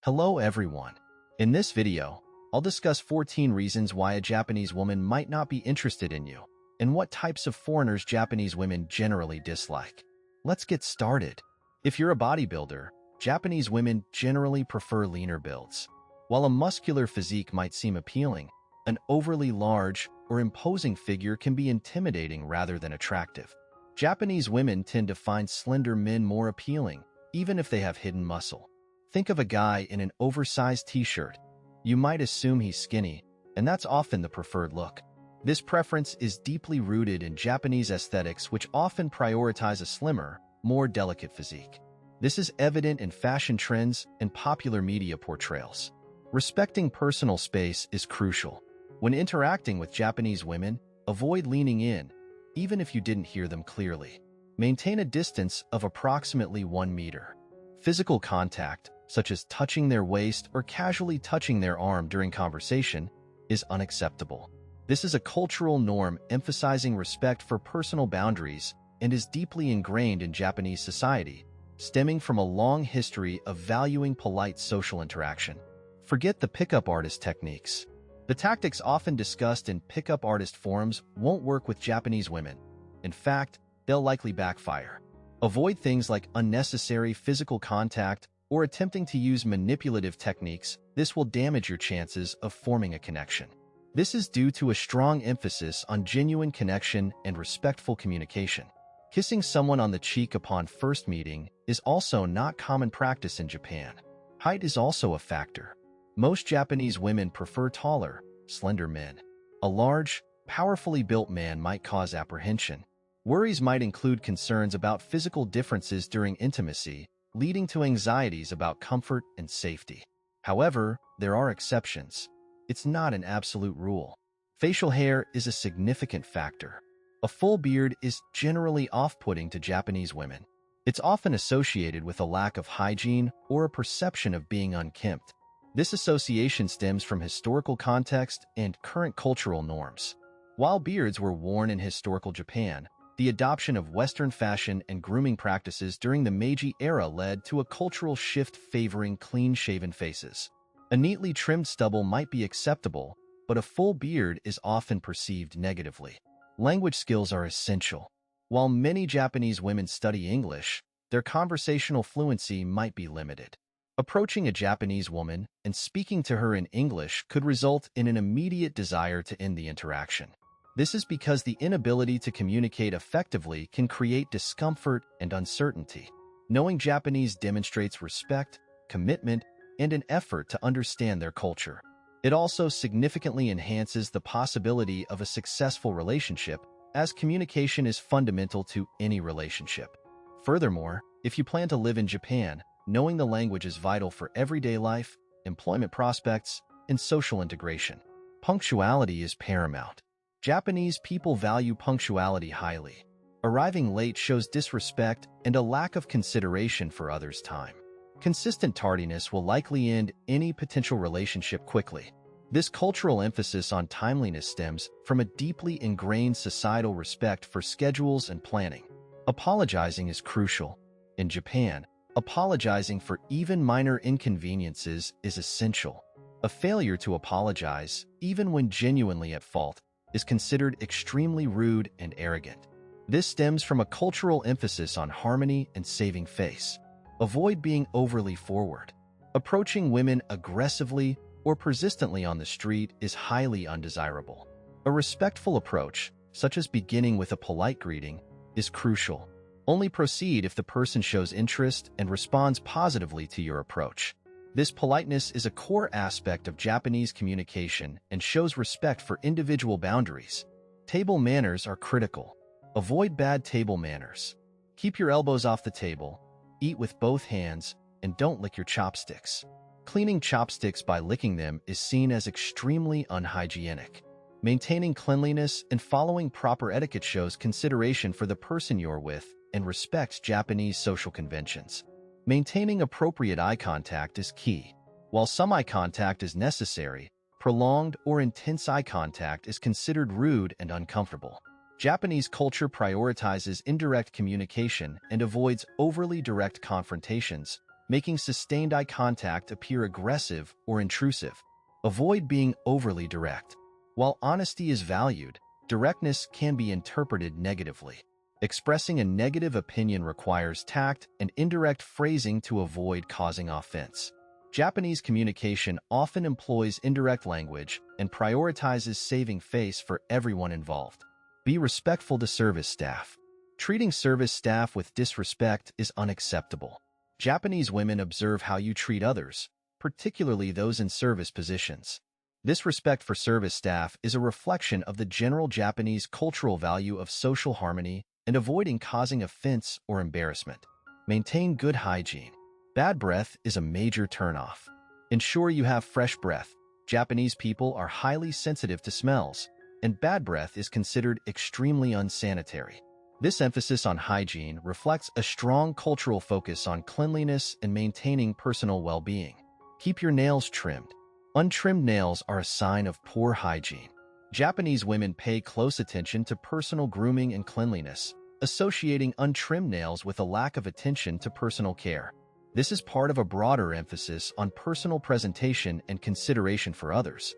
Hello everyone. In this video, I'll discuss 14 reasons why a Japanese woman might not be interested in you, and what types of foreigners Japanese women generally dislike. Let's get started. If you're a bodybuilder, Japanese women generally prefer leaner builds. While a muscular physique might seem appealing, an overly large or imposing figure can be intimidating rather than attractive. Japanese women tend to find slender men more appealing, even if they have hidden muscle. Think of a guy in an oversized t-shirt. You might assume he's skinny, and that's often the preferred look. This preference is deeply rooted in Japanese aesthetics, which often prioritize a slimmer, more delicate physique. This is evident in fashion trends and popular media portrayals. Respecting personal space is crucial. When interacting with Japanese women, avoid leaning in, even if you didn't hear them clearly. Maintain a distance of approximately 1 meter. Physical contact, such as touching their waist or casually touching their arm during conversation, is unacceptable. This is a cultural norm emphasizing respect for personal boundaries and is deeply ingrained in Japanese society, stemming from a long history of valuing polite social interaction. Forget the pickup artist techniques. The tactics often discussed in pickup artist forums won't work with Japanese women. In fact, they'll likely backfire. Avoid things like unnecessary physical contact or attempting to use manipulative techniques. This will damage your chances of forming a connection. This is due to a strong emphasis on genuine connection and respectful communication. Kissing someone on the cheek upon first meeting is also not common practice in Japan. Height is also a factor. Most Japanese women prefer taller, slender men. A large, powerfully built man might cause apprehension. Worries might include concerns about physical differences during intimacy, leading to anxieties about comfort and safety. However, there are exceptions. It's not an absolute rule. Facial hair is a significant factor. A full beard is generally off-putting to Japanese women. It's often associated with a lack of hygiene or a perception of being unkempt. This association stems from historical context and current cultural norms. While beards were worn in historical Japan, the adoption of Western fashion and grooming practices during the Meiji era led to a cultural shift favoring clean-shaven faces. A neatly trimmed stubble might be acceptable, but a full beard is often perceived negatively. Language skills are essential. While many Japanese women study English, their conversational fluency might be limited. Approaching a Japanese woman and speaking to her in English could result in an immediate desire to end the interaction. This is because the inability to communicate effectively can create discomfort and uncertainty. Knowing Japanese demonstrates respect, commitment, and an effort to understand their culture. It also significantly enhances the possibility of a successful relationship, as communication is fundamental to any relationship. Furthermore, if you plan to live in Japan, knowing the language is vital for everyday life, employment prospects, and social integration. Punctuality is paramount. Japanese people value punctuality highly. Arriving late shows disrespect and a lack of consideration for others' time. Consistent tardiness will likely end any potential relationship quickly. This cultural emphasis on timeliness stems from a deeply ingrained societal respect for schedules and planning. Apologizing is crucial. In Japan, apologizing for even minor inconveniences is essential. A failure to apologize, even when genuinely at fault, is considered extremely rude and arrogant. This stems from a cultural emphasis on harmony and saving face. Avoid being overly forward. Approaching women aggressively or persistently on the street is highly undesirable. A respectful approach, such as beginning with a polite greeting, is crucial. Only proceed if the person shows interest and responds positively to your approach. This politeness is a core aspect of Japanese communication and shows respect for individual boundaries. Table manners are critical. Avoid bad table manners. Keep your elbows off the table, eat with both hands, and don't lick your chopsticks. Cleaning chopsticks by licking them is seen as extremely unhygienic. Maintaining cleanliness and following proper etiquette shows consideration for the person you're with and respects Japanese social conventions. Maintaining appropriate eye contact is key. While some eye contact is necessary, prolonged or intense eye contact is considered rude and uncomfortable. Japanese culture prioritizes indirect communication and avoids overly direct confrontations, making sustained eye contact appear aggressive or intrusive. Avoid being overly direct. While honesty is valued, directness can be interpreted negatively. Expressing a negative opinion requires tact and indirect phrasing to avoid causing offense. Japanese communication often employs indirect language and prioritizes saving face for everyone involved. Be respectful to service staff. Treating service staff with disrespect is unacceptable. Japanese women observe how you treat others, particularly those in service positions. This respect for service staff is a reflection of the general Japanese cultural value of social harmony and avoiding causing offense or embarrassment. Maintain good hygiene. Bad breath is a major turnoff. Ensure you have fresh breath. Japanese people are highly sensitive to smells, and bad breath is considered extremely unsanitary. This emphasis on hygiene reflects a strong cultural focus on cleanliness and maintaining personal well-being. Keep your nails trimmed. Untrimmed nails are a sign of poor hygiene. Japanese women pay close attention to personal grooming and cleanliness, associating untrimmed nails with a lack of attention to personal care. This is part of a broader emphasis on personal presentation and consideration for others.